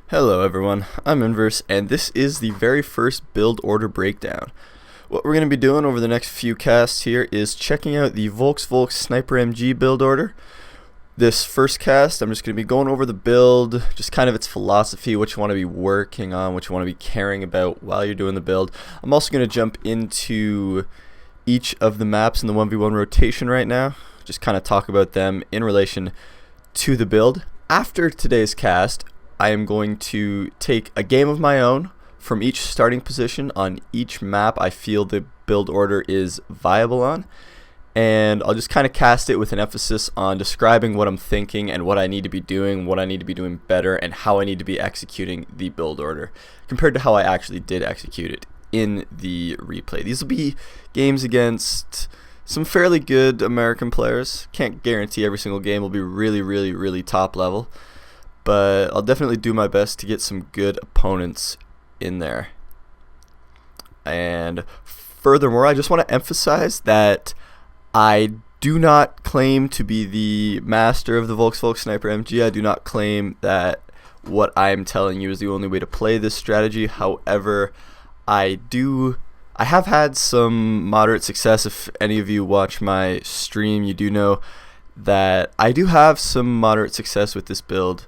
Hello everyone, I'm Inverse, and this is the very first build order breakdown. What we're going to be doing over the next few casts here is checking out the Volks Volks Sniper MG build order. This first cast, I'm just going to be going over the build, just kind of its philosophy, what you want to be working on, what you want to be caring about while you're doing the build. I'm also going to jump into each of the maps in the 1v1 rotation right now, just kind of talk about them in relation to the build. After today's cast, I am going to take a game of my own from each starting position on each map I feel the build order is viable on, and I'll just kind of cast it with an emphasis on describing what I'm thinking and what I need to be doing, what I need to be doing better, and how I need to be executing the build order compared to how I actually did execute it in the replay. These will be games against some fairly good American players. Can't guarantee every single game will be really top level, but I'll definitely do my best to get some good opponents in there. And furthermore, I just want to emphasize that I do not claim to be the master of the Volks Volks Sniper MG. I do not claim that what I'm telling you is the only way to play this strategy. However, I have had some moderate success. If any of you watch my stream, you do know that I do have some moderate success with this build,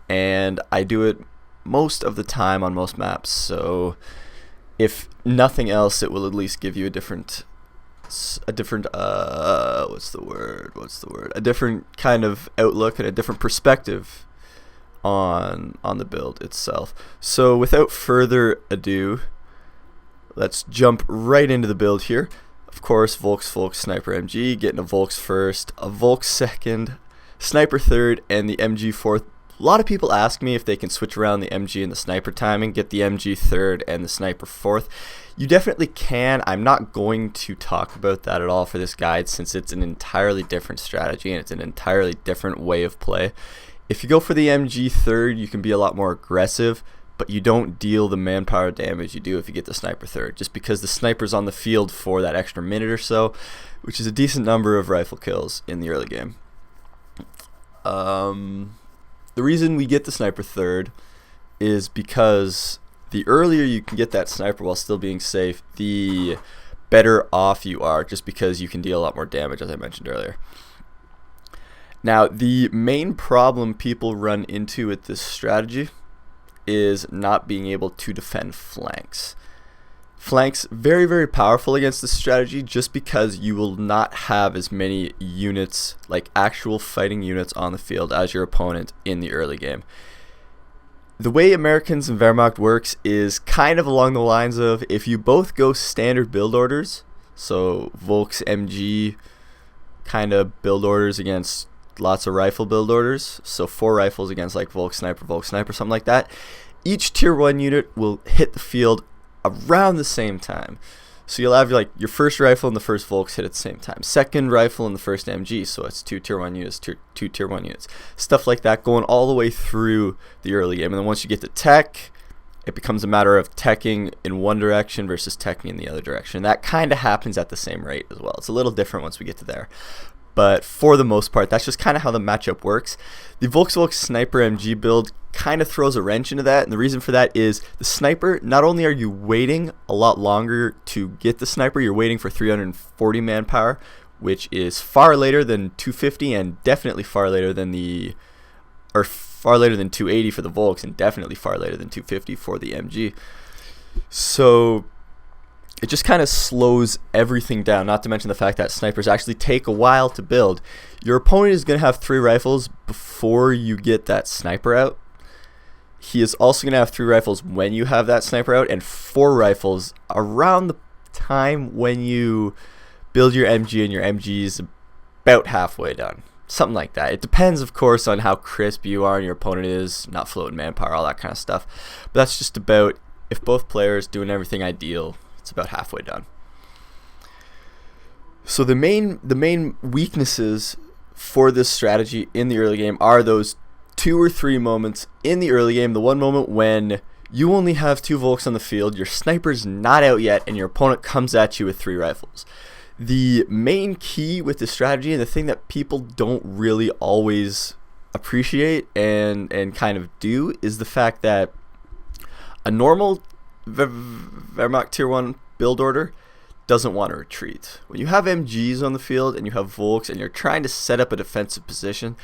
and I do it most of the time on most maps. So if nothing else, it will at least give you a different a different kind of outlook and a different perspective on the build itself. So without further ado, let's jump right into the build here. Of course, Volks Volks Sniper MG, getting a Volks first, a Volks second, Sniper third, and the MG fourth. A lot of people ask me if they can switch around the MG and the Sniper timing, get the MG third and the Sniper fourth. You definitely can. I'm not going to talk about that at all for this guide, since it's an entirely different strategy and it's an entirely different way of play. If you go for the MG third, you can be a lot more aggressive, but you don't deal the manpower damage you do if you get the Sniper third, just because the Sniper's on the field for that extra minute or so, which is a decent number of rifle kills in the early game. The reason we get the Sniper third is because the earlier you can get that Sniper while still being safe, the better off you are, just because you can deal a lot more damage, as I mentioned earlier. Now, the main problem people run into with this strategy is not being able to defend flanks. Flanks, very powerful against this strategy, just because you will not have as many units, like actual fighting units, on the field as your opponent in the early game. The way Americans and Wehrmacht works is kind of along the lines of, if you both go standard build orders, so Volks MG kind of build orders against lots of rifle build orders, so 4 rifles against like Volks Sniper, something like that, each tier 1 unit will hit the field around the same time. So you'll have like your first rifle and the first Volks hit at the same time, second rifle and the first MG, so it's 2 tier 1 units, two tier 1 units, stuff like that, going all the way through the early game. And then once you get to tech, it becomes a matter of teching in one direction versus teching in the other direction. And that kind of happens at the same rate as well. It's a little different once we get to there, but for the most part, that's just kind of how the matchup works. The Volks Volks Sniper MG build kind of throws a wrench into that, and the reason for that is the Sniper, not only are you waiting a lot longer to get the Sniper, you're waiting for 340 manpower, which is far later than 250, and definitely far later than 280 for the Volks, and definitely far later than 250 for the MG. So it just kind of slows everything down, not to mention the fact that Snipers actually take a while to build. Your opponent is going to have 3 rifles before you get that Sniper out. He is also going to have 3 rifles when you have that Sniper out, and 4 rifles around the time when you build your MG, and your MG is about halfway done. Something like that. It depends, of course, on how crisp you are and your opponent is, not floating manpower, all that kind of stuff. But that's just about, if both players doing everything ideal, it's about halfway done. So the main weaknesses for this strategy in the early game are those 2 or 3 moments in the early game. The one moment when you only have 2 Volks on the field, your Sniper's not out yet, and your opponent comes at you with 3 rifles. The main key with this strategy, and the thing that people don't really always appreciate and kind of do is the fact that a normal Wehrmacht Tier 1 build order doesn't want to retreat. When you have MGs on the field and you have Volks and you're trying to set up a defensive position,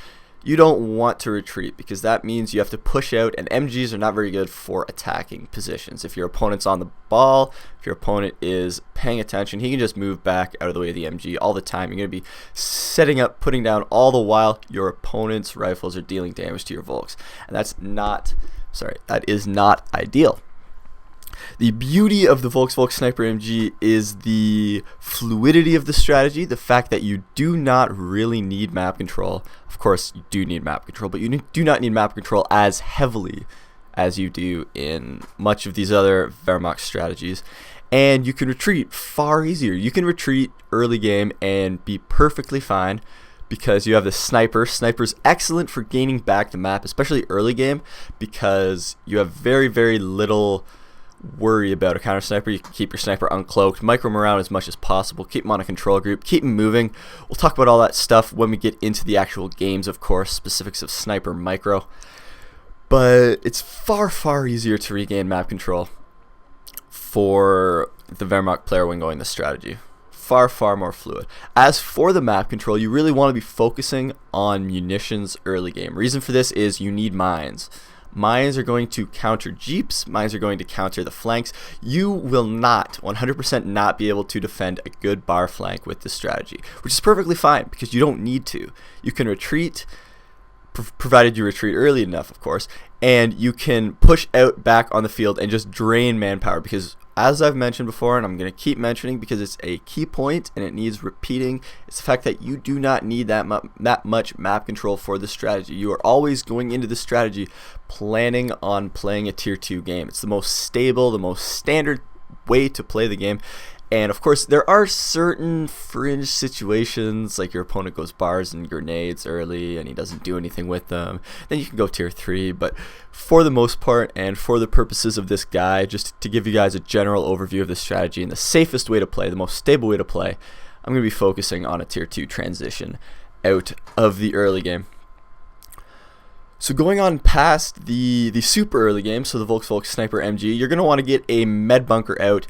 you don't want to retreat because that means you have to push out, and MGs are not very good for attacking positions. If your opponent's on the ball, if your opponent is paying attention, he can just move back out of the way of the MG all the time. You're going to be setting up, putting down all the while your opponent's rifles are dealing damage to your Volks. And that is not ideal. The beauty of the Volks Volks Sniper MG is the fluidity of the strategy, the fact that you do not really need map control. Of course, you do need map control, but you do not need map control as heavily as you do in much of these other Wehrmacht strategies. And you can retreat far easier. You can retreat early game and be perfectly fine because you have the sniper. Sniper's excellent for gaining back the map, especially early game, because you have very, very little worry about a counter sniper. You can keep your sniper uncloaked, micro him around as much as possible, keep him on a control group, keep him moving. We'll talk about all that stuff when we get into the actual games, of course, specifics of sniper micro. But it's far, far easier to regain map control for the Wehrmacht player when going this strategy. Far, far more fluid. As for the map control, you really want to be focusing on munitions early game. Reason for this is you need mines. Mines are going to counter jeeps. Mines are going to counter the flanks. You will not, 100% not be able to defend a good bar flank with this strategy, which is perfectly fine because you don't need to. You can retreat, provided you retreat early enough, of course, and you can push out back on the field and just drain manpower because, as I've mentioned before, and I'm going to keep mentioning because it's a key point and it needs repeating, it's the fact that you do not need that much map control for this strategy. You are always going into this strategy planning on playing a tier 2 game. It's the most stable, the most standard way to play the game. And of course, there are certain fringe situations, like your opponent goes bars and grenades early and he doesn't do anything with them. Then you can go tier 3, but for the most part, and for the purposes of this guide, just to give you guys a general overview of the strategy and the safest way to play, the most stable way to play, I'm going to be focusing on a tier 2 transition out of the early game. So going on past the super early game, so the Volks Volks Sniper MG, you're going to want to get a med bunker out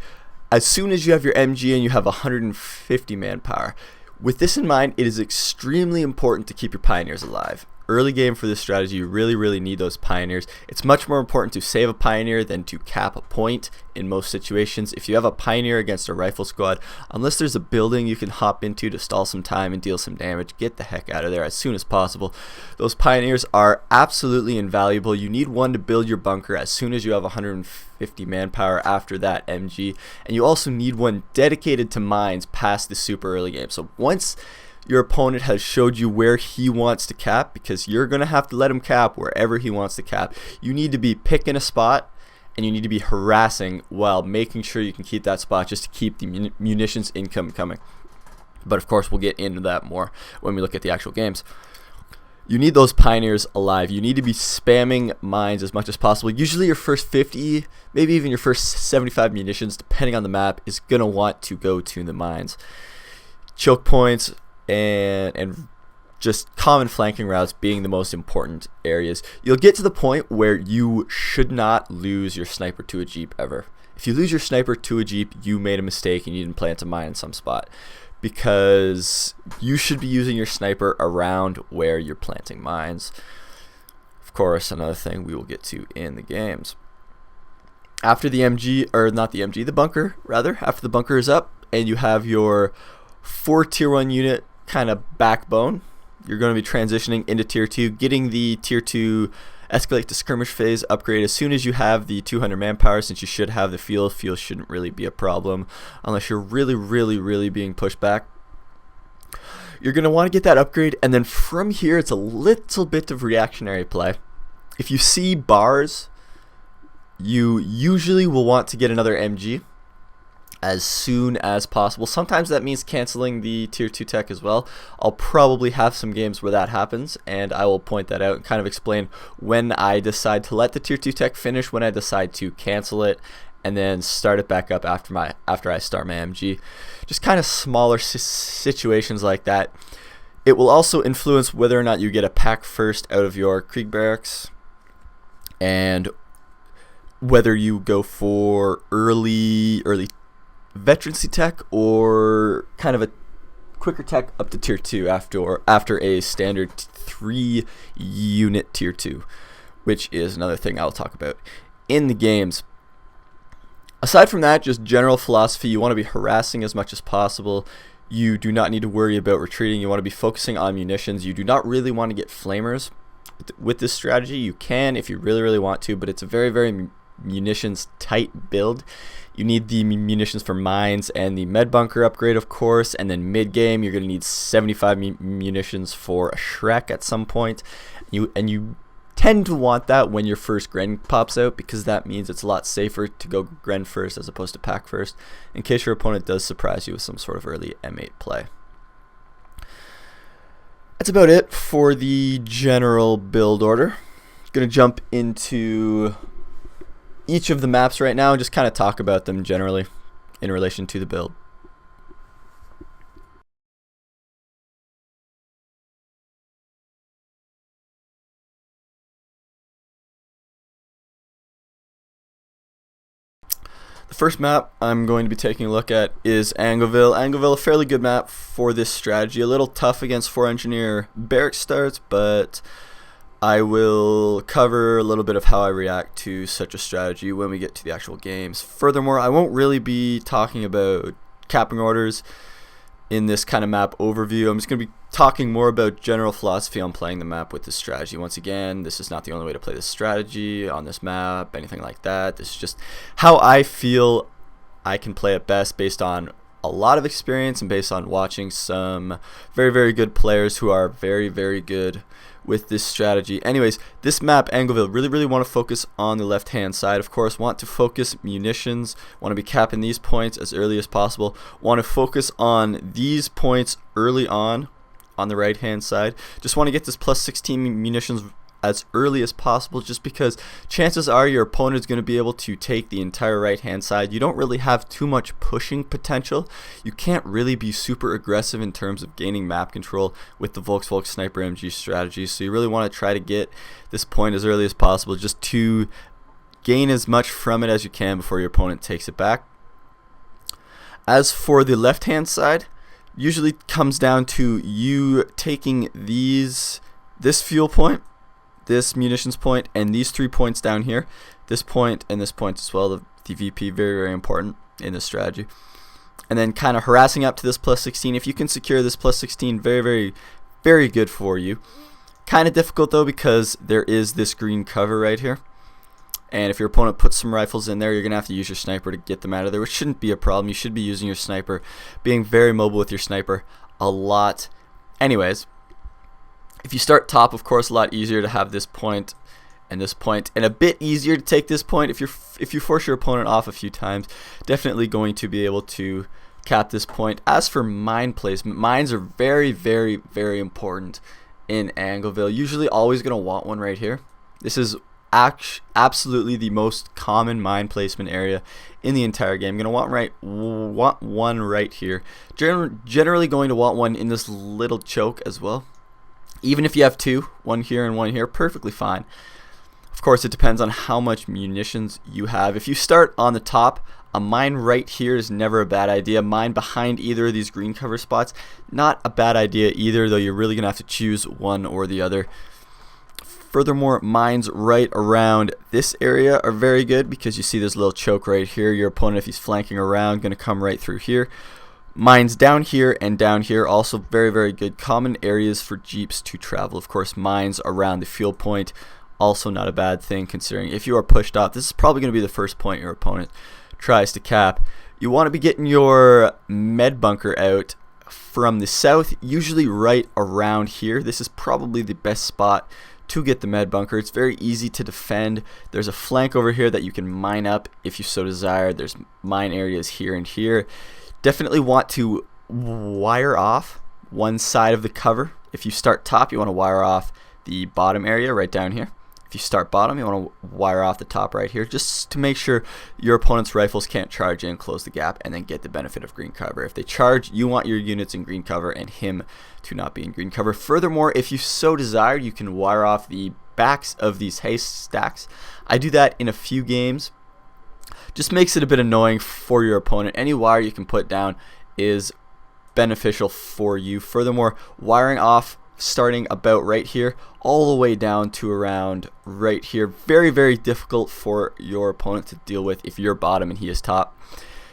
as soon as you have your MG and you have 150 manpower. With this in mind, it is extremely important to keep your pioneers alive. Early game for this strategy, you really, really need those pioneers. It's much more important to save a pioneer than to cap a point in most situations. If you have a pioneer against a rifle squad, unless there's a building you can hop into to stall some time and deal some damage, get the heck out of there as soon as possible. Those pioneers are absolutely invaluable. You need one to build your bunker as soon as you have 150 manpower after that MG, and you also need one dedicated to mines past the super early game. So once your opponent has showed you where he wants to cap, because you're going to have to let him cap wherever he wants to cap, you need to be picking a spot and you need to be harassing while making sure you can keep that spot just to keep the munitions income coming. But of course, we'll get into that more when we look at the actual games. You need those pioneers alive. You need to be spamming mines as much as possible. Usually your first 50, maybe even your first 75 munitions, depending on the map, is going to want to go to the mines. Choke points and just common flanking routes being the most important areas. You'll get to the point where you should not lose your sniper to a jeep ever. If you lose your sniper to a jeep, you made a mistake and you didn't plant a mine in some spot, because you should be using your sniper around where you're planting mines. Of course, another thing we will get to in the games. After the MG, or not the MG, the bunker rather, after the bunker is up and you have your 4 tier 1 unit kind of backbone, you're going to be transitioning into tier 2, getting the tier 2 escalate to skirmish phase upgrade as soon as you have the 200 manpower, since you should have the fuel. Fuel shouldn't really be a problem unless you're really being pushed back. You're going to want to get that upgrade, and then from here it's a little bit of reactionary play. If you see bars, you usually will want to get another MG as soon as possible. Sometimes that means canceling the tier 2 tech as well. I'll probably have some games where that happens, and I will point that out and kind of explain when I decide to let the tier 2 tech finish, when I decide to cancel it, and then start it back up after I start my MG. Just kind of smaller situations like that. It will also influence whether or not you get a pack first out of your Krieg barracks, and whether you go for early veterancy tech or kind of a quicker tech up to tier 2 after a standard 3 unit tier 2, which is another thing I'll talk about in the games. Aside from that, just general philosophy, you want to be harassing as much as possible. You do not need to worry about retreating. You want to be focusing on munitions. You do not really want to get flamers with this strategy. You can if you really want to, but it's a very munitions tight build. You need the munitions for mines and the med bunker upgrade, of course, and then mid game you're going to need 75 munitions for a Shrek at some point. You tend to want that when your first Gren pops out, because that means it's a lot safer to go Gren first as opposed to pack first, in case your opponent does surprise you with some sort of early M8 play. That's about it for the general build order. Going to jump into each of the maps right now and just kind of talk about them generally in relation to the build. The first map I'm going to be taking a look at is Angoville. Angoville, a fairly good map for this strategy. A little tough against 4 engineer barrack starts, but I will cover a little bit of how I react to such a strategy when we get to the actual games. Furthermore, I won't really be talking about capping orders in this kind of map overview. I'm just going to be talking more about general philosophy on playing the map with this strategy. Once again, this is not the only way to play this strategy on this map, anything like that. This is just how I feel I can play it best based on a lot of experience and based on watching some very good players who are very good with this strategy. Anyways, this map, Angoville, really want to focus on the left hand side. Of course, want to focus munitions, want to be capping these points as early as possible, want to focus on these points early on the right hand side. Just want to get this plus 16 munitions as early as possible, just because chances are your opponent is going to be able to take the entire right hand side. You don't really have too much pushing potential. You can't really be super aggressive in terms of gaining map control with the Volks Volks Sniper MG strategy, so you really want to try to get this point as early as possible just to gain as much from it as you can before your opponent takes it back. As for the left hand side, usually comes down to you taking this fuel point, this munitions point, and these 3 points down here, this point and this point as well. The VP, very important in this strategy, and then kind of harassing up to this plus 16. If you can secure this plus 16, very good for you. Kind of difficult though, because there is this green cover right here, and if your opponent puts some rifles in there, you're gonna have to use your sniper to get them out of there, which shouldn't be a problem. You should be using your sniper, being very mobile with your sniper a lot. Anyways, if you start top, of course, a lot easier to have this point and this point, and a bit easier to take this point. If you force your opponent off a few times, definitely going to be able to cap this point. As for mine placement, mines are very important in Angoville. Usually always going to want one right here. This is absolutely the most common mine placement area in the entire game. Going to want one right here. Generally going to want one in this little choke as well. Even if you have 2, one here and one here, perfectly fine. Of course, it depends on how much munitions you have. If you start on the top, a mine right here is never a bad idea. Mine behind either of these green cover spots, not a bad idea either, though you're really going to have to choose one or the other. Furthermore, mines right around this area are very good, because you see this little choke right here. Your opponent, if he's flanking around, going to come right through here. Mines down here and down here, also very good common areas for jeeps to travel. Of course, mines around the fuel point, also not a bad thing, considering if you are pushed off, this is probably going to be the first point your opponent tries to cap. You want to be getting your med bunker out from the south, usually right around here. This is probably the best spot to get the med bunker. It's very easy to defend. There's a flank over here that you can mine up if you so desire. There's mine areas here and here. Definitely want to wire off one side of the cover. If you start top, you want to wire off the bottom area right down here, If you start bottom, you want to wire off the top right here just to make sure your opponent's rifles can't charge in, close the gap, and then get the benefit of green cover. If they charge, you want your units in green cover and him to not be in green cover. Furthermore, if you so desire, you can wire off the backs of these haste stacks. I do that in a few games. Just makes it a bit annoying for your opponent. Any wire you can put down is beneficial for you. Furthermore, wiring off starting about right here all the way down to around right here, very, very difficult for your opponent to deal with if you're bottom and he is top,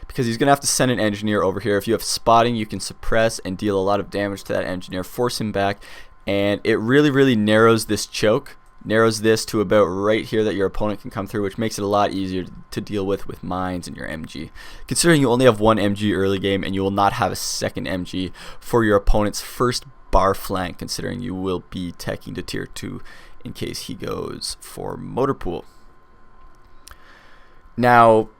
because he's gonna have to send an engineer over here. If you have spotting, you can suppress and deal a lot of damage to that engineer, force him back, and it really narrows this choke, narrows this to about right here that your opponent can come through, which makes it a lot easier to deal with mines and your MG. Considering you only have one MG early game and you will not have a second MG for your opponent's first bar flank, considering you will be teching to tier 2 in case he goes for motor pool. Now,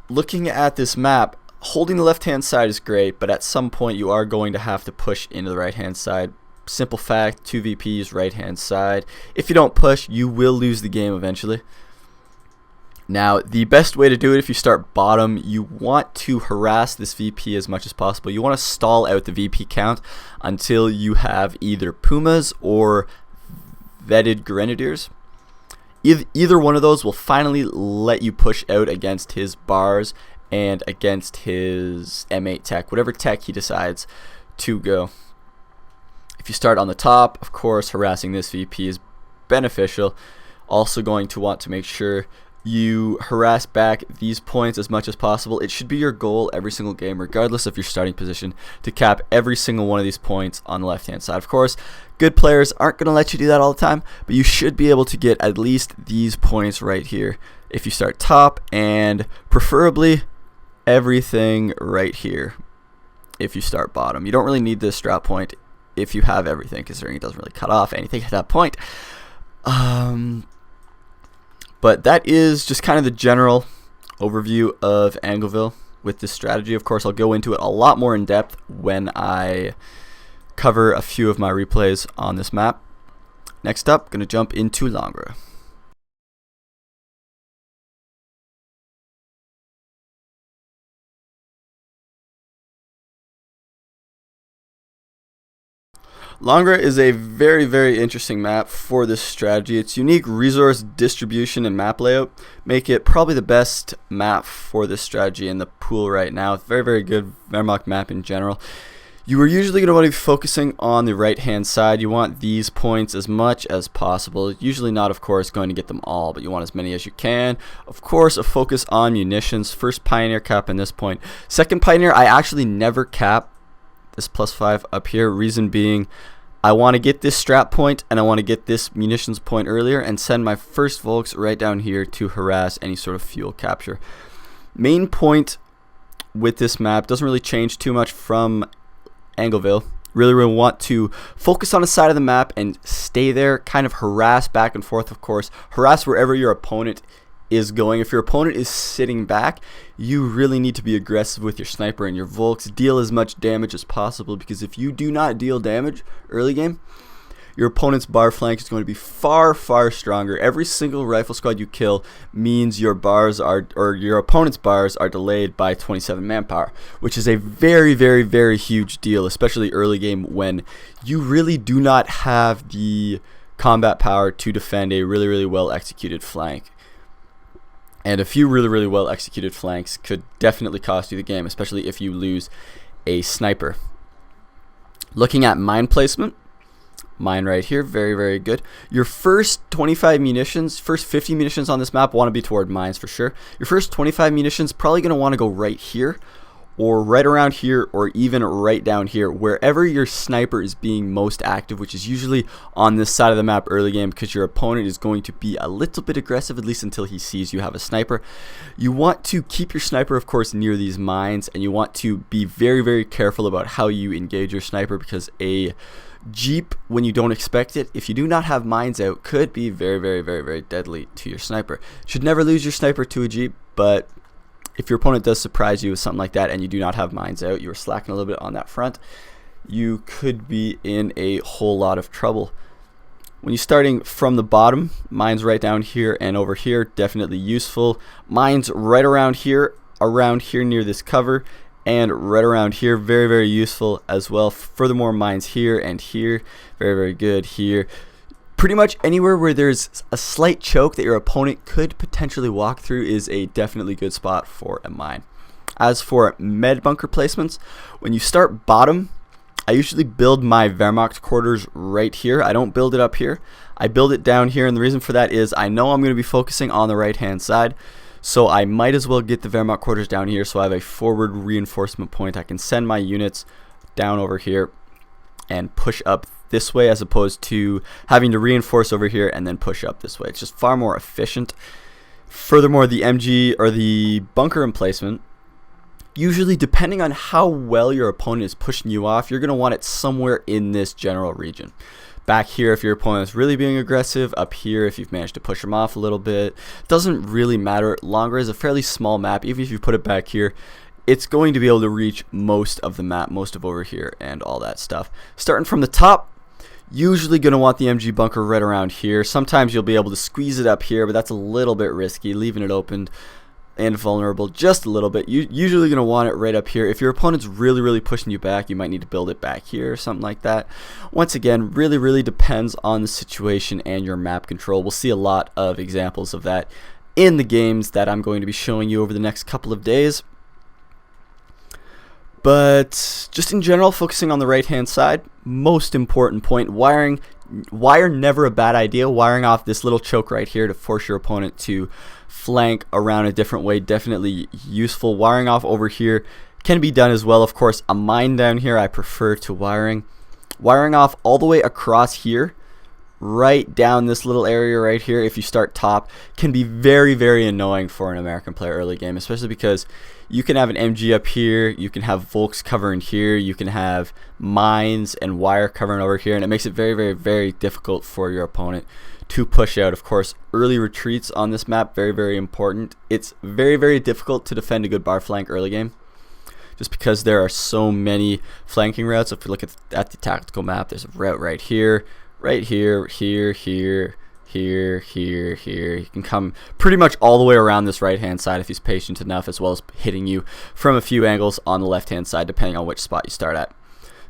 looking at this map, holding the left hand side is great, but at some point you are going to have to push into the right hand side. Simple fact, 2 VPs right hand side. If you don't push, you will lose the game eventually. Now, the best way to do it, if you start bottom, you want to harass this VP as much as possible. You want to stall out the VP count until you have either Pumas or vetted Grenadiers. Either one of those will finally let you push out against his bars and against his M8 tech, whatever tech he decides to go. If you start on the top, of course, harassing this VP is beneficial. Also going to want to make sure you harass back these points as much as possible. It should be your goal every single game, regardless of your starting position, to cap every single one of these points on the left hand side. Of course, good players aren't going to let you do that all the time, but you should be able to get at least these points right here if you start top, and preferably everything right here if you start bottom. You don't really need this strap point if you have everything, considering it doesn't really cut off anything at that point. But that is just kind of the general overview of Angoville with this strategy. Of course, I'll go into it a lot more in depth when I cover a few of my replays on this map. Next up, going to jump into Longra. Longra is a very interesting map for this strategy. Its unique resource distribution and map layout make it probably the best map for this strategy in the pool right now. It's very good Wehrmacht map in general. You are usually going to want to be focusing on the right hand side. You want these points as much as possible. Usually not, of course, going to get them all, but you want as many as you can. Of course, a focus on munitions. First Pioneer cap in this point. Second Pioneer, I actually never cap this +5 up here. Reason being, I want to get this strap point and I want to get this munitions point earlier and send my first Volks right down here to harass any sort of fuel capture. Main point with this map doesn't really change too much from Angoville. Really want to focus on a side of the map and stay there, kind of harass back and forth, of course. Harass wherever your opponent is going. If your opponent is sitting back, you really need to be aggressive with your sniper and your Volks. Deal as much damage as possible, because if you do not deal damage early game, your opponent's bar flank is going to be far stronger. Every single rifle squad you kill means your bars are, or your opponent's bars are delayed by 27 manpower, which is a very huge deal, especially early game when you really do not have the combat power to defend a really well executed flank. And a few really well executed flanks could definitely cost you the game, especially if you lose a sniper. Looking at mine placement, mine right here, very good. Your first 25 munitions, first 50 munitions on this map want to be toward mines for sure. Your first 25 munitions probably going to want to go right here, or right around here, or even right down here, wherever your sniper is being most active, which is usually on this side of the map early game, because your opponent is going to be a little bit aggressive, at least until he sees you have a sniper. You want to keep your sniper, of course, near these mines, and you want to be very careful about how you engage your sniper, because a Jeep, when you don't expect it, if you do not have mines out, could be very deadly to your sniper. Should never lose your sniper to a Jeep, but if your opponent does surprise you with something like that and you do not have mines out, you are slacking a little bit on that front, you could be in a whole lot of trouble. When you're starting from the bottom, mines right down here and over here, definitely useful. Mines right around here near this cover, and right around here, very, very useful as well. Furthermore, mines here and here, very, very good here. Pretty much anywhere where there's a slight choke that your opponent could potentially walk through is a definitely good spot for a mine. As for med bunker placements, when you start bottom, I usually build my Wehrmacht quarters right here. I don't build it up here. I build it down here, and the reason for that is I know I'm going to be focusing on the right-hand side, so I might as well get the Wehrmacht quarters down here so I have a forward reinforcement point. I can send my units down over here and push up this way as opposed to having to reinforce over here and then push up this way. It's just far more efficient. Furthermore, the MG or the bunker emplacement, usually depending on how well your opponent is pushing you off, you're going to want it somewhere in this general region. Back here if your opponent is really being aggressive, up here if you've managed to push them off a little bit. Doesn't really matter. Longra is a fairly small map. Even if you put it back here, it's going to be able to reach most of the map, most of over here and all that stuff. Starting from the top, usually going to want the MG bunker right around here. Sometimes you'll be able to squeeze it up here, but that's a little bit risky, leaving it open and vulnerable just a little bit. You're usually going to want it right up here. If your opponent's really, really pushing you back, you might need to build it back here or something like that. Once again, really, really depends on the situation and your map control. We'll see a lot of examples of that in the games that I'm going to be showing you over the next couple of days. But just in general, focusing on the right-hand side, most important point, wire never a bad idea. Wiring off this little choke right here to force your opponent to flank around a different way, definitely useful. Wiring off over here can be done as well. Of course, a mine down here I prefer to wiring. Wiring off all the way across here, right down this little area right here, if you start top, can be very, very annoying for an American player early game, especially because you can have an MG up here, you can have Volks covering here, you can have mines and wire covering over here, and it makes it very, very, very difficult for your opponent to push out. Of course, early retreats on this map, very, very important. It's very, very difficult to defend a good bar flank early game, just because there are so many flanking routes. If you look at the tactical map, there's a route right here, here, here. You can come pretty much all the way around this right hand side if he's patient enough, as well as hitting you from a few angles on the left hand side depending on which spot you start at.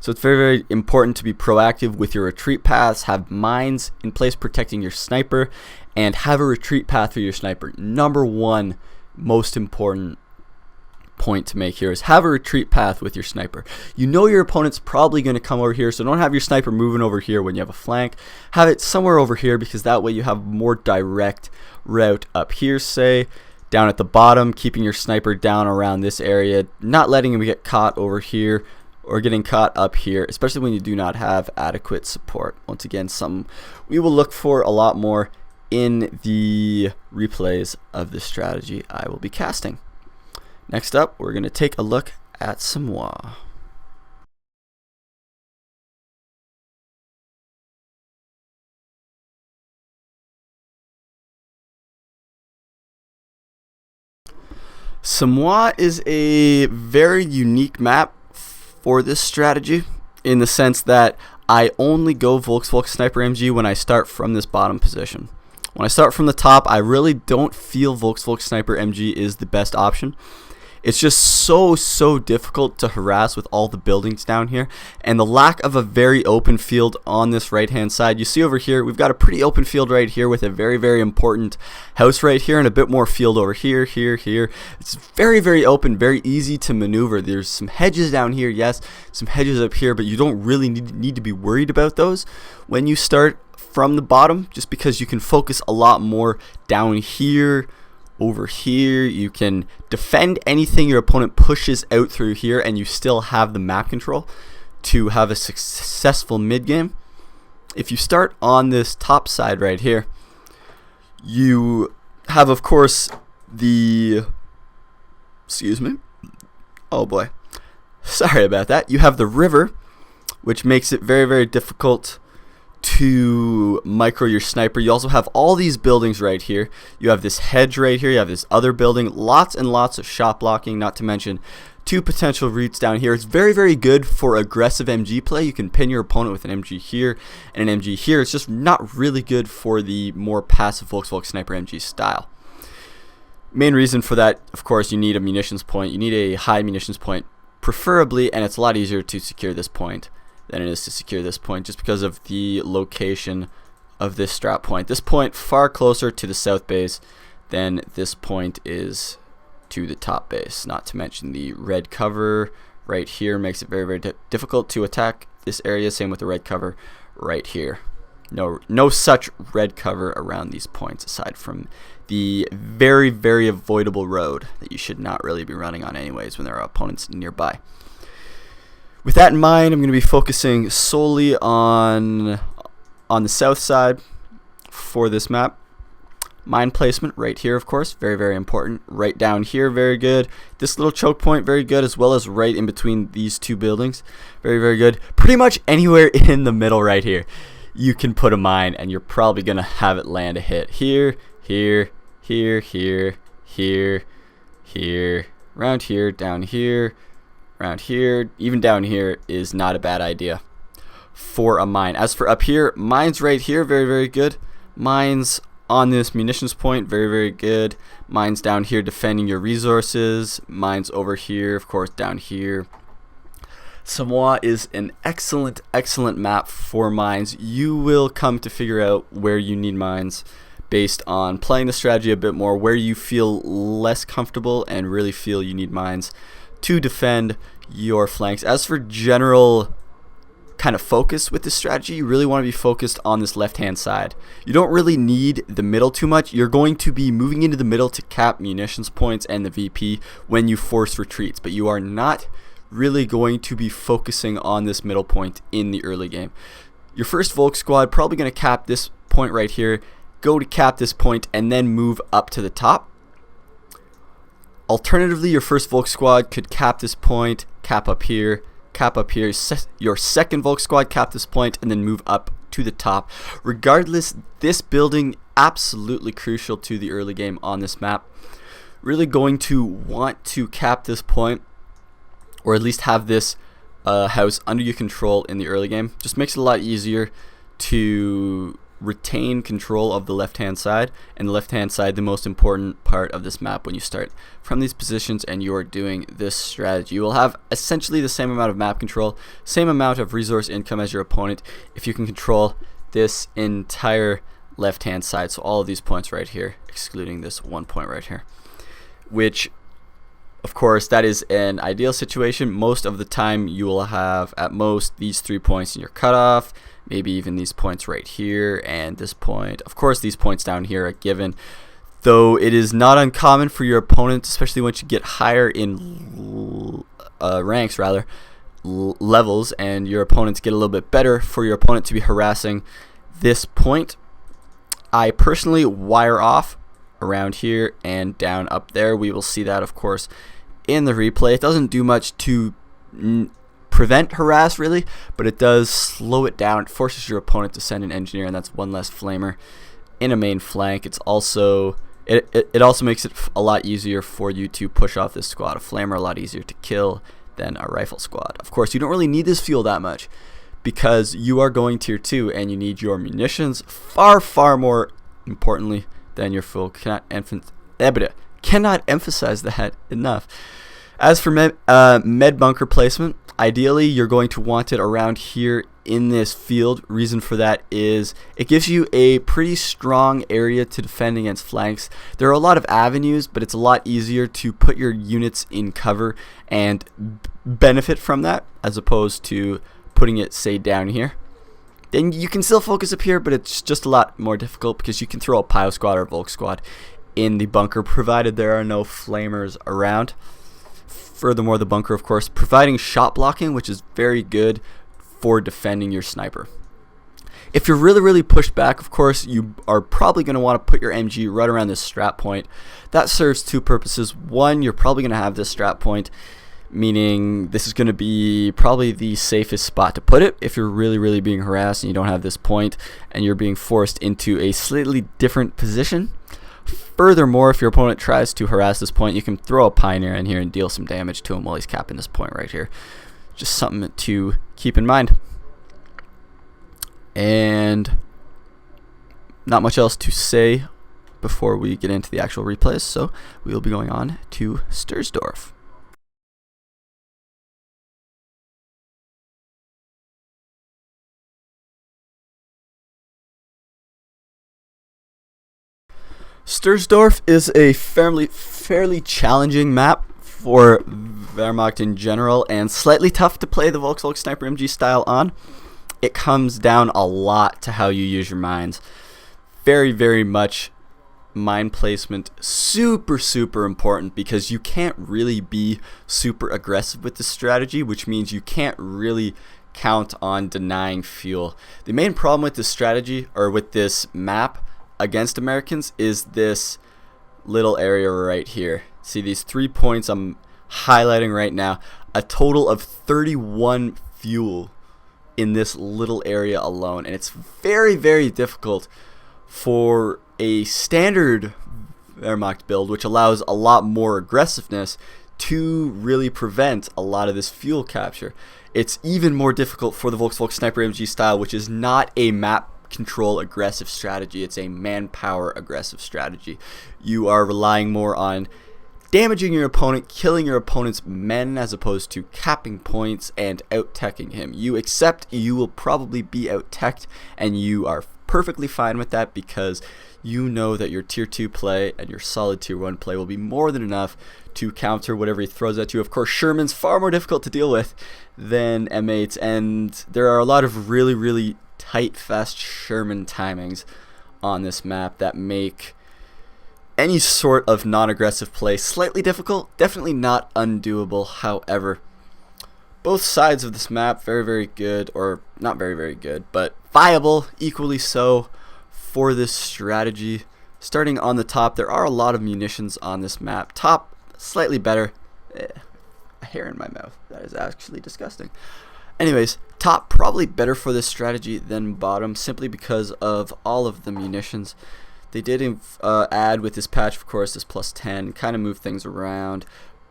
So it's very, very important to be proactive with your retreat paths, have mines in place protecting your sniper, and have a retreat path for your sniper. Number one most important point to make here is have a retreat path with your sniper. You know your opponent's probably going to come over here, so don't have your sniper moving over here when you have a flank. Have it somewhere over here, because that way you have more direct route up here, say down at the bottom, keeping your sniper down around this area, not letting him get caught over here or getting caught up here, especially when you do not have adequate support. Once again, something we will look for a lot more in the replays of this strategy I will be casting. Next up, we're going to take a look at Samoa. Samoa is a very unique map for this strategy, in the sense that I only go Volks Volks Sniper MG when I start from this bottom position. When I start from the top, I really don't feel Volks Volks Sniper MG is the best option. It's just so difficult to harass with all the buildings down here, and the lack of a very open field on this right hand side. You see over here, we've got a pretty open field right here with a very important house right here, and a bit more field over here. It's very open, very easy to maneuver. There's some hedges down here, yes, some hedges up here, but you don't really need to be worried about those when you start from the bottom, just because you can focus a lot more down here. Over here, you can defend anything your opponent pushes out through here, and you still have the map control to have a successful mid game. If you start on this top side right here, you have, of course, the, excuse me, oh boy, sorry about that. You have the river, which makes it very difficult to micro your sniper. You also have all these buildings right here. You have this hedge right here. You have this other building. Lots and lots of shot blocking, not to mention two potential routes down here. It's very, very good for aggressive MG play. You can pin your opponent with an MG here and an MG here. It's just not really good for the more passive Volks Volks Sniper MG style. Main reason for that, of course, you need a munitions point. You need a high munitions point, preferably, and it's a lot easier to secure this point than it is to secure this point, just because of the location of this strap point. This point far closer to the south base than this point is to the top base. Not to mention the red cover right here makes it very, very difficult to attack this area. Same with the red cover right here. No such red cover around these points, aside from the very, very avoidable road that you should not really be running on anyways when there are opponents nearby. With that in mind, I'm going to be focusing solely on the south side for this map. Mine placement right here, of course, very, very important. Right down here, very good. This little choke point, very good, as well as right in between these two buildings, very, very good. Pretty much anywhere in the middle right here, you can put a mine, and you're probably going to have it land a hit. Here, here, here, here, here, here, around here, down here, around here, even down here is not a bad idea for a mine. As for up here, mines right here, very, very good. Mines on this munitions point, very, very good. Mines down here defending your resources. Mines over here, of course, down here. Samoa is an excellent, excellent map for mines. You will come to figure out where you need mines based on playing the strategy a bit more, where you feel less comfortable and really feel you need mines to defend your flanks. As for general kind of focus with this strategy, you really want to be focused on this left hand side. You don't really need the middle too much. You're going to be moving into the middle to cap munitions points and the VP when you force retreats, but you are not really going to be focusing on this middle point in the early game. Your first Volk squad probably going to cap this point right here, go to cap this point, and then move up to the top. Alternatively, your first Volk squad could cap this point, cap up here, your second Volk squad cap this point, and then move up to the top. Regardless, this building absolutely crucial to the early game on this map. Really going to want to cap this point, or at least have this house under your control in the early game. Just makes it a lot easier to retain control of the left hand side, and the left hand side, the most important part of this map when you start from these positions and you're doing this strategy. You will have essentially the same amount of map control, same amount of resource income as your opponent if you can control this entire left hand side. So all of these points right here, excluding this one point right here, which of course that is an ideal situation. Most of the time you will have at most these 3 points in your cutoff, maybe even these points right here and this point. Of course these points down here are given, though it is not uncommon for your opponent, especially once you get higher in ranks, levels, and your opponents get a little bit better, for your opponent to be harassing this point. I personally wire off around here and down up there. We will see that, of course, in the replay. It doesn't do much to prevent harass really, but it does slow it down. It forces your opponent to send an engineer, and that's one less flamer in a main flank. It's also it also makes it a lot easier for you to push off this squad. A flamer a lot easier to kill than a rifle squad. Of course, you don't really need this fuel that much because you are going tier 2 and you need your munitions far more importantly than your fuel. Cannot emphasize that enough. As for med bunker placement, ideally you're going to want it around here in this field. Reason for that is it gives you a pretty strong area to defend against flanks. There are a lot of avenues, but it's a lot easier to put your units in cover and benefit from that, as opposed to putting it, say, down here. Then you can still focus up here, but it's just a lot more difficult because you can throw a Pio squad or Volk squad in the bunker, provided there are no flamers around. Furthermore, the bunker, of course, providing shot blocking, which is very good for defending your sniper. If you're really pushed back, of course, you are probably going to want to put your MG right around this strap point. That serves two purposes. One, you're probably going to have this strap point, meaning this is going to be probably the safest spot to put it if you're really being harassed and you don't have this point and you're being forced into a slightly different position. Furthermore, if your opponent tries to harass this point, you can throw a Pioneer in here and deal some damage to him while he's capping this point right here. Just something to keep in mind. And not much else to say before we get into the actual replays, so we will be going on to Storf. Storf is a fairly challenging map for Wehrmacht in general, and slightly tough to play the Volks Volks Sniper MG style on. It comes down a lot to how you use your mines. Very much mine placement super important, because you can't really be super aggressive with this strategy, which means you can't really count on denying fuel. The main problem with this strategy, or with this map against Americans, is this little area right here. See these 3 points I'm highlighting right now? A total of 31 fuel in this little area alone, and it's very difficult for a standard Wehrmacht build, which allows a lot more aggressiveness, to really prevent a lot of this fuel capture. It's even more difficult for the Volks Volks Sniper MG style, which is not a map control aggressive strategy. It's a manpower aggressive strategy. You are relying more on damaging your opponent, killing your opponent's men, as opposed to capping points and out-teching him. You accept you will probably be out-teched, and you are perfectly fine with that, because you know that your tier 2 play and your solid tier 1 play will be more than enough to counter whatever he throws at you. Of course, Sherman's far more difficult to deal with than M8s, and there are a lot of really tight, fast Sherman timings on this map that make any sort of non-aggressive play slightly difficult. Definitely not undoable, however. Both sides of this map very good, or not very good, but viable, equally so, for this strategy. Starting on the top, there are a lot of munitions on this map. Top, slightly better. A hair in my mouth. That is actually disgusting. Anyways, top probably better for this strategy than bottom, simply because of all of the munitions. They did add with this patch, of course, this +10, kind of move things around,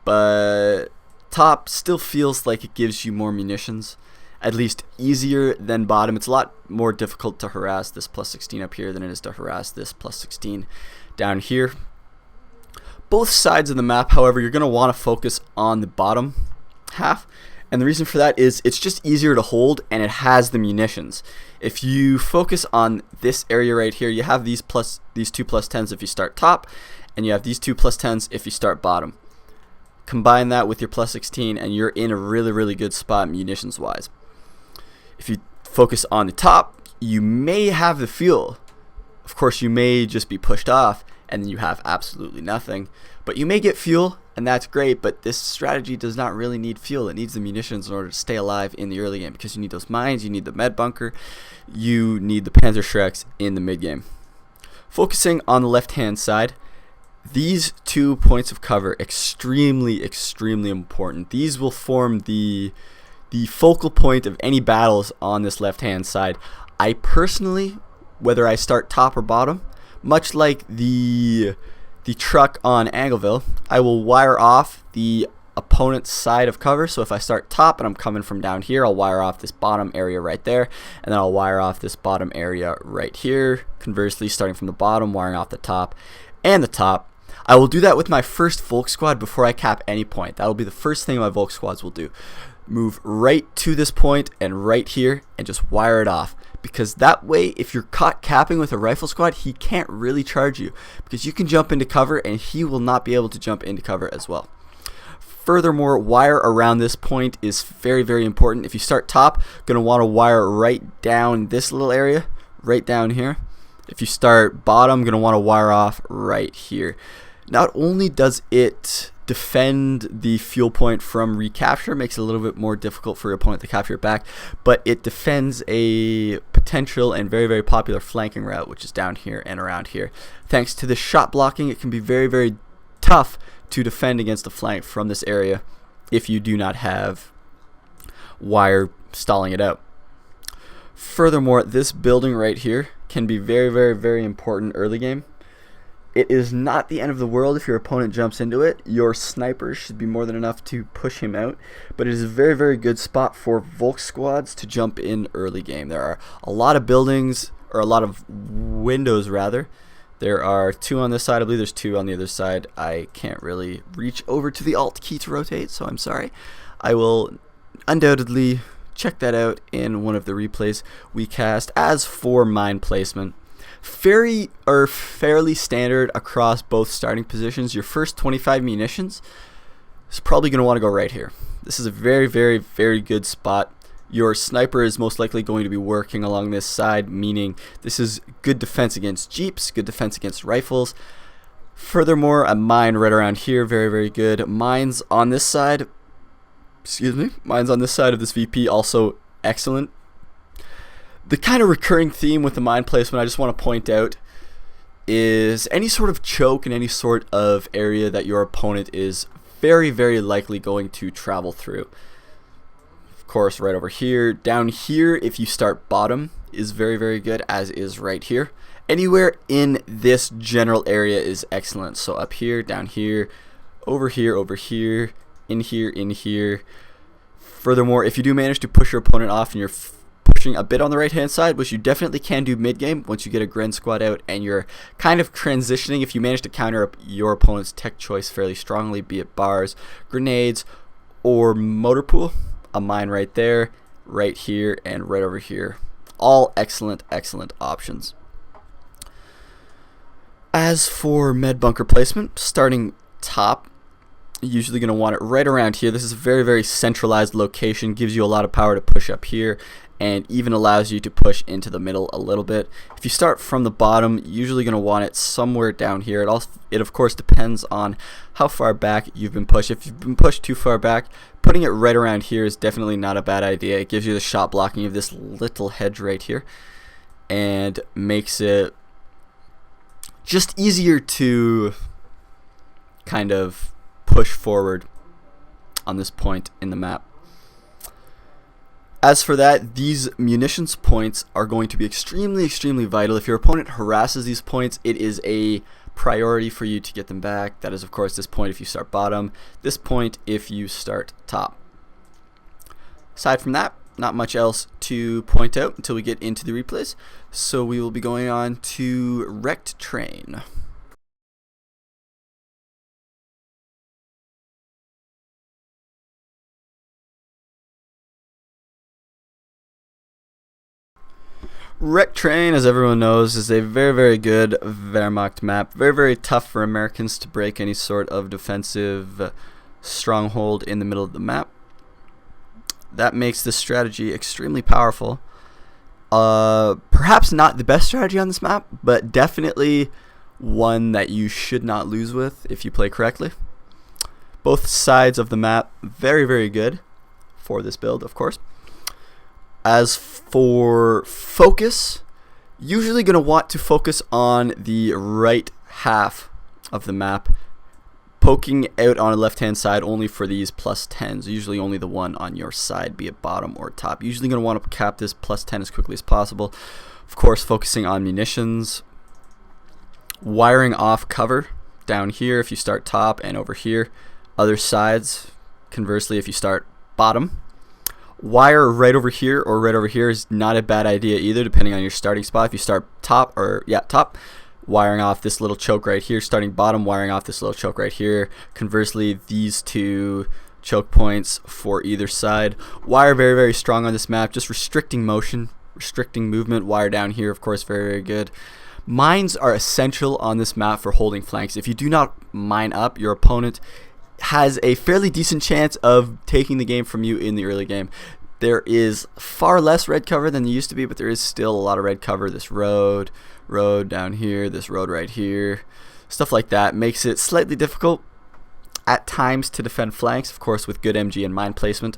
but top still feels like it gives you more munitions, at least easier than bottom. It's a lot more difficult to harass this +16 up here than it is to harass this +16 down here. Both sides of the map, however, you're going to want to focus on the bottom half. And the reason for that is it's just easier to hold, and it has the munitions. If you focus on this area right here, you have these two +10s if you start top, and you have these two +10s if you start bottom. Combine that with your +16, and you're in a really good spot munitions wise. If you focus on the top, you may have the fuel. Of course, you may just be pushed off, and then you have absolutely nothing. But you may get fuel, and that's great, but this strategy does not really need fuel. It needs the munitions in order to stay alive in the early game, because you need those mines, you need the med bunker, you need the Panzer Shreks in the mid game. Focusing on the left hand side, these 2 points of cover, extremely important. These will form the focal point of any battles on this left hand side. I personally, whether I start top or bottom, much like the truck on Angoville, I will wire off the opponent's side of cover. So if I start top and I'm coming from down here, I'll wire off this bottom area right there, and then I'll wire off this bottom area right here. Conversely, starting from the bottom, wiring off the top and the top. I will do that with my first Volk squad before I cap any point. That will be the first thing my Volk squads will do. Move right to this point and right here and just wire it off. Because that way, if you're caught capping with a rifle squad, he can't really charge you, because you can jump into cover and he will not be able to jump into cover as well. Furthermore, wire around this point is very important. If you start top, going to want to wire right down this little area, right down here. If you start bottom, going to want to wire off right here. Not only does it defend the fuel point from recapture, makes it a little bit more difficult for your opponent to capture it back, but it defends a potential and very popular flanking route, which is down here and around here. Thanks to the shot blocking, it can be very tough to defend against a flank from this area if you do not have wire stalling it out. Furthermore, this building right here can be very important early game. It is not the end of the world if your opponent jumps into it. Your sniper should be more than enough to push him out, but it is a very, very good spot for Volks squads to jump in early game. There are a lot of buildings, or a lot of windows rather. There are 2 on this side. I believe there's 2 on the other side. I can't really reach over to the Alt key to rotate, so I'm sorry. I will undoubtedly check that out in one of the replays we cast. As for mine placement, fairly standard across both starting positions. Your first 25 munitions is probably going to want to go right here. This is a very, very, very good spot. Your sniper is most likely going to be working along this side, meaning this is good defense against jeeps, good defense against rifles. Furthermore, a mine right around here, very, very good. Mines on this side, mines on this side of this VP, also excellent. The kind of recurring theme with the mine placement I just want to point out is any sort of choke in any sort of area that your opponent is very, very likely going to travel through. Of course, right over here. Down here, if you start bottom, is very, very good, as is right here. Anywhere in this general area is excellent. So up here, down here, over here, in here. Furthermore, if you do manage to push your opponent off and you're pushing a bit on the right hand side, which you definitely can do mid game once you get a Gren squad out and you're kind of transitioning, if you manage to counter your opponent's tech choice fairly strongly, be it bars, grenades, or motor pool, a mine right there, right here, and right over here. All excellent, excellent options. As for med bunker placement, starting top, you're usually going to want it right around here. This is a very, very centralized location, gives you a lot of power to push up here, and even allows you to push into the middle a little bit. If you start from the bottom, you're usually going to want it somewhere down here. It of course depends on how far back you've been pushed. If you've been pushed too far back, putting it right around here is definitely not a bad idea. It gives you the shot blocking of this little hedge right here and makes it just easier to kind of push forward on this point in the map. As for that, these munitions points are going to be extremely, extremely vital. If your opponent harasses these points, it is a priority for you to get them back. That is, of course, this point if you start bottom, this point if you start top. Aside from that, not much else to point out until we get into the replays. So we will be going on to Wrecked Train. Wrecked Train, as everyone knows, is a very, very good Wehrmacht map. Very, very tough for Americans to break any sort of defensive stronghold in the middle of the map. That makes this strategy extremely powerful. Perhaps not the best strategy on this map, but definitely one that you should not lose with if you play correctly. Both sides of the map, very, very good for this build, of course. As for focus, usually going to want to focus on the right half of the map, poking out on the left hand side only for these +10s, usually only the one on your side, be it bottom or top. Usually going to want to cap this +10 as quickly as possible. Of course, focusing on munitions, wiring off cover down here if you start top, and over here, other sides. Conversely, if you start bottom, wire right over here or right over here is not a bad idea either, depending on your starting spot. If you start top, wiring off this little choke right here. Starting bottom, wiring off this little choke right here. Conversely, these two choke points for either side. Wire very, very strong on this map, just restricting motion, restricting movement. Wire down here, of course, very, very good. Mines are essential on this map for holding flanks. If you do not mine up, your opponent has a fairly decent chance of taking the game from you in the early game. There is far less red cover than there used to be, but there is still a lot of red cover. This road down here, this road right here, stuff like that makes it slightly difficult at times to defend flanks. Of course, with good MG and mine placement,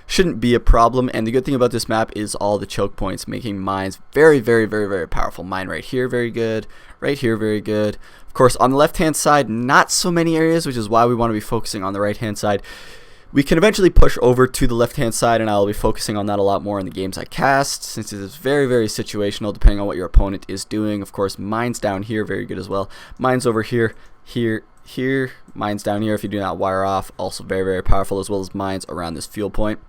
shouldn't be a problem. And the good thing about this map is all the choke points, making mines very, very, very, very powerful. Mine right here, very good. Right here, very good. Of course, on the left hand side, not so many areas, which is why we want to be focusing on the right hand side. We can eventually push over to the left-hand side, and I'll be focusing on that a lot more in the games I cast, since it is very, very situational depending on what your opponent is doing. Of course, mine's down here, very good as well. Mine's over here, here, here. Mine's down here if you do not wire off, also very, very powerful, as well as mines around this fuel point.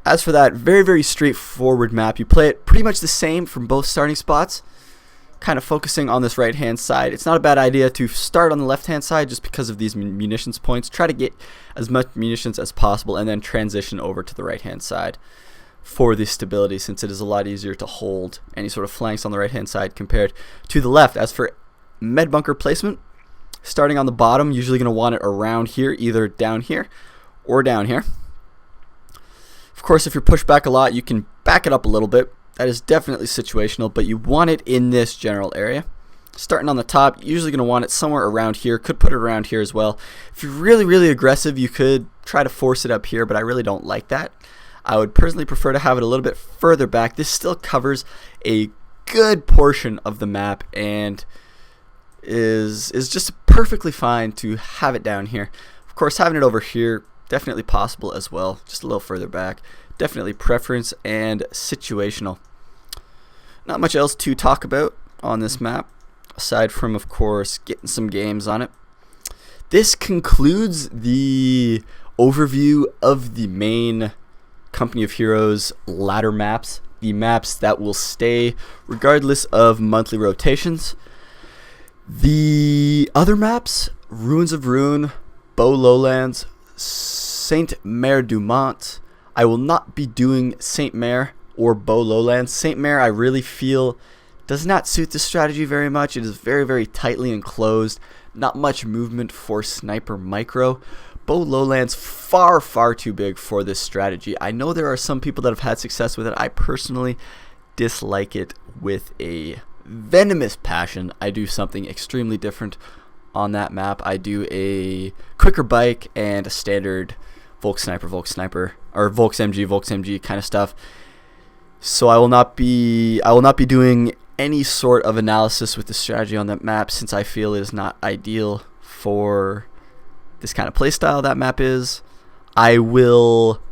As for that very, very straightforward map, you play it pretty much the same from both starting spots, kind of focusing on this right hand side. It's not a bad idea to start on the left hand side just because of these munitions points. Try to get as much munitions as possible and then transition over to the right hand side for the stability, since it is a lot easier to hold any sort of flanks on the right hand side compared to the left. As for med bunker placement, starting on the bottom, usually going to want it around here, either down here or down here. Of course, if you're pushed back a lot, you can back it up a little bit. That is definitely situational, but you want it in this general area. Starting on the top, you're usually going to want it somewhere around here. Could put it around here as well. If you're really, really aggressive, you could try to force it up here, but I really don't like that. I would personally prefer to have it a little bit further back. This still covers a good portion of the map and is just perfectly fine to have it down here. Of course, having it over here, definitely possible as well, just a little further back. Definitely preference and situational. Not much else to talk about on this map, aside from, of course, getting some games on it. This concludes the overview of the main Company of Heroes ladder maps, the maps that will stay regardless of monthly rotations. The other maps, Ruins of Ruin, Beau Lowlands, Saint Mare du Mont. I will not be doing Saint Mare or Beau Lowlands. Saint Mare, I really feel, does not suit the strategy very much. It is very, very tightly enclosed. Not much movement for Sniper Micro. Beau Lowlands, far, far too big for this strategy. I know there are some people that have had success with it. I personally dislike it with a venomous passion. I do something extremely different on that map. I do a quicker bike and a standard Volks Sniper, or Volks MG kind of stuff. So I will not be doing any sort of analysis with the strategy on that map, since I feel it is not ideal for this kind of playstyle that map is. I will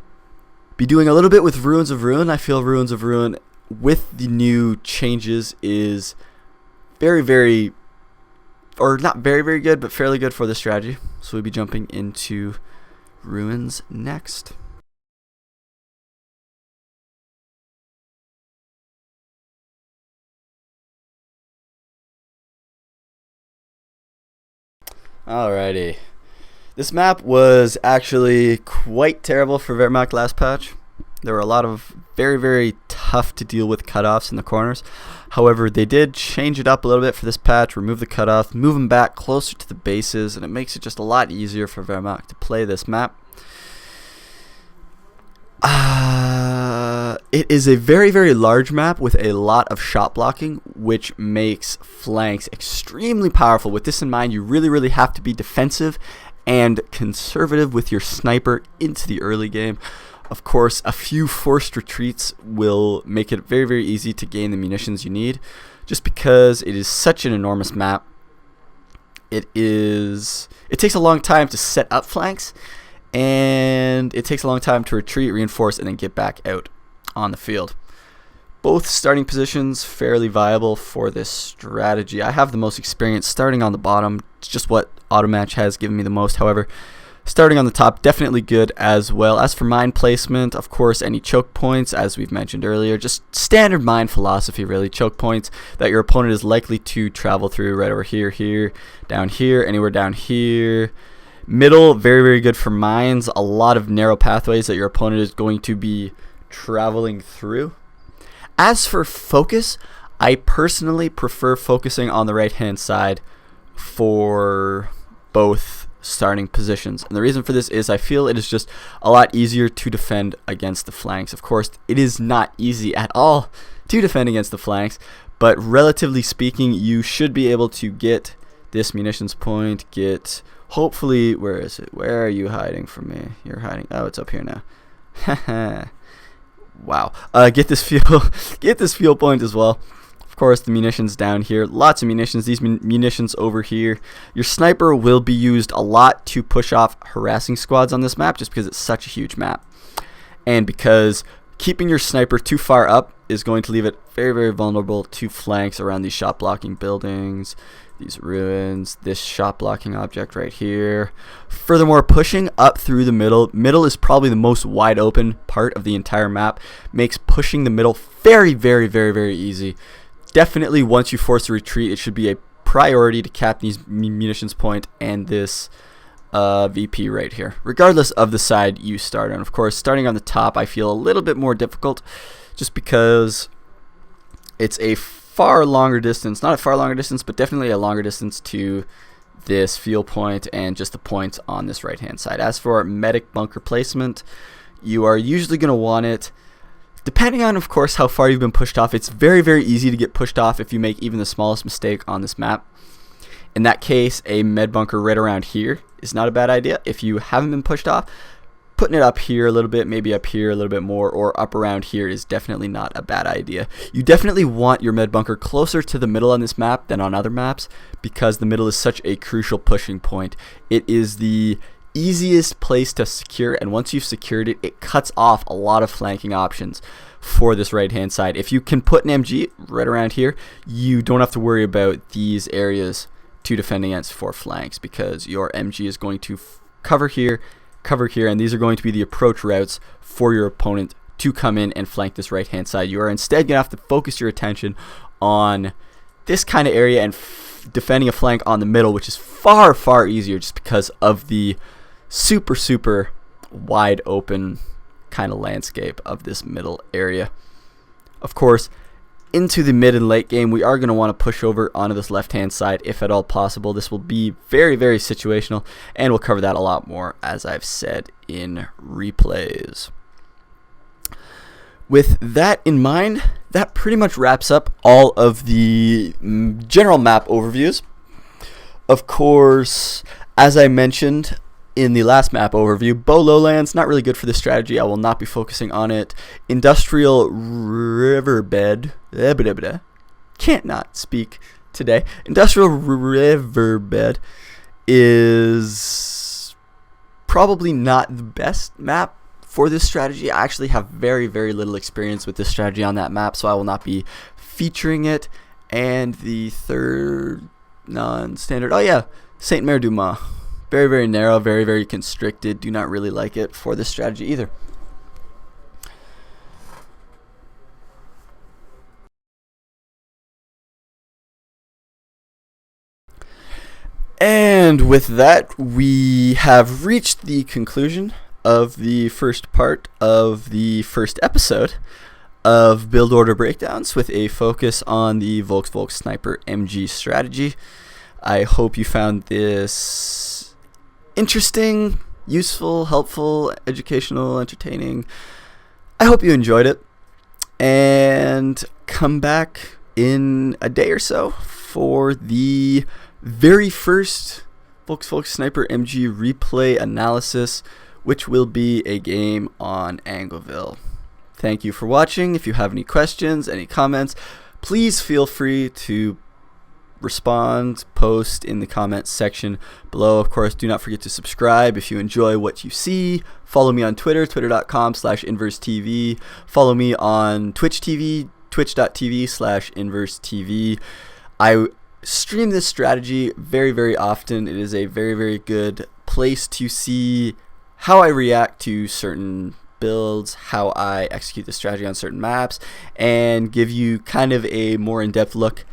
be doing a little bit with Ruins of Ruin. I feel Ruins of Ruin with the new changes is very, very, or not very, very good, but fairly good for the strategy. So we'll be jumping into Ruins next. Alrighty. This map was actually quite terrible for Wehrmacht last patch. There were a lot of very, very tough to deal with cutoffs in the corners. However, they did change it up a little bit for this patch, remove the cutoff, move them back closer to the bases, and it makes it just a lot easier for Wehrmacht to play this map. It is a very, very large map with a lot of shot blocking, which makes flanks extremely powerful. With this in mind, you really, really have to be defensive and conservative with your sniper into the early game. Of course, a few forced retreats will make it very, very easy to gain the munitions you need, just because it is such an enormous map. It takes a long time to set up flanks, and it takes a long time to retreat, reinforce, and then get back out on the field. Both starting positions fairly viable for this strategy. I have the most experience starting on the bottom. It's just what Automatch has given me the most. However, starting on the top, definitely good as well. As for mine placement, of course, any choke points, as we've mentioned earlier, just standard mine philosophy, really. Choke points that your opponent is likely to travel through, right over here, here, down here, anywhere down here. Middle, very, very good for mines. A lot of narrow pathways that your opponent is going to be traveling through. As for focus, I personally prefer focusing on the right hand side for both starting positions, and the reason for this is I feel it is just a lot easier to defend against the flanks. Of course, it is not easy at all to defend against the flanks, but relatively speaking, you should be able to get this munitions point, get, hopefully, where is it? Where are you hiding from me? You're hiding, oh, it's up here now. Wow. Get this fuel point as well. Of course, the munitions down here, lots of munitions. These munitions over here. Your sniper will be used a lot to push off harassing squads on this map, just because it's such a huge map, and because keeping your sniper too far up is going to leave it very, very vulnerable to flanks around these shot blocking buildings, these ruins, this shot blocking object right here. Furthermore, pushing up through the middle is probably the most wide open part of the entire map, makes pushing the middle very, very, very, very easy. Definitely once you force a retreat, it should be a priority to cap these munitions point and this VP right here, regardless of the side you start on. Of course, starting on the top I feel a little bit more difficult, just because it's a far longer distance, not a far longer distance, but definitely a longer distance to this fuel point and just the points on this right hand side. As for medic bunker placement, you are usually going to want it, depending on, of course, how far you've been pushed off. It's very, very easy to get pushed off if you make even the smallest mistake on this map. In that case, a med bunker right around here is not a bad idea. If you haven't been pushed off, putting it up here a little bit, maybe up here a little bit more, or up around here is definitely not a bad idea. You definitely want your med bunker closer to the middle on this map than on other maps, because the middle is such a crucial pushing point. It is the easiest place to secure, and once you've secured it, it cuts off a lot of flanking options for this right hand side. If you can put an MG right around here, you don't have to worry about these areas to defend against for flanks, because your MG is going to cover here, and these are going to be the approach routes for your opponent to come in and flank this right hand side. You are instead going to have to focus your attention on this kind of area and defending a flank on the middle, which is far, far easier just because of the super, super wide open kind of landscape of this middle area. Of course, into the mid and late game, we are going to want to push over onto this left hand side if at all possible. This will be very, very situational, and we'll cover that a lot more, as I've said, in replays. With that in mind, that pretty much wraps up all of the general map overviews. Of course, as I mentioned in the last map overview, Bow Lowlands, not really good for this strategy. I will not be focusing on it. Industrial Riverbed, can't not speak today. Industrial Riverbed is probably not the best map for this strategy. I actually have very, very little experience with this strategy on that map, so I will not be featuring it. And the third non-standard, oh yeah, Saint-Mère-du-Mont. Very, very narrow, very, very constricted. Do not really like it for this strategy either. And with that, we have reached the conclusion of the first part of the first episode of Build Order Breakdowns, with a focus on the Volks Volks Sniper MG strategy. I hope you found this interesting, useful, helpful, educational, entertaining. I hope you enjoyed it, and come back in a day or so for the very first Volks Volks Sniper MG replay analysis, which will be a game on Angoville. Thank you for watching. If you have any questions, any comments, please feel free to respond, post in the comments section below. Of course, do not forget to subscribe if you enjoy what you see. Follow me on Twitter, twitter.com/InverseTV. Follow me on Twitch TV, twitch.tv/InverseTV. I stream this strategy very, very often. It is a very, very good place to see how I react to certain builds, how I execute the strategy on certain maps, and give you kind of a more in-depth look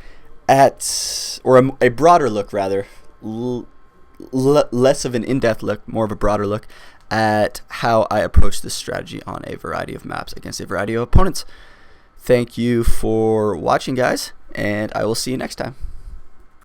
at, or a broader look rather, less of an in-depth look, more of a broader look at how I approach this strategy on a variety of maps against a variety of opponents. Thank you for watching, guys, and I will see you next time.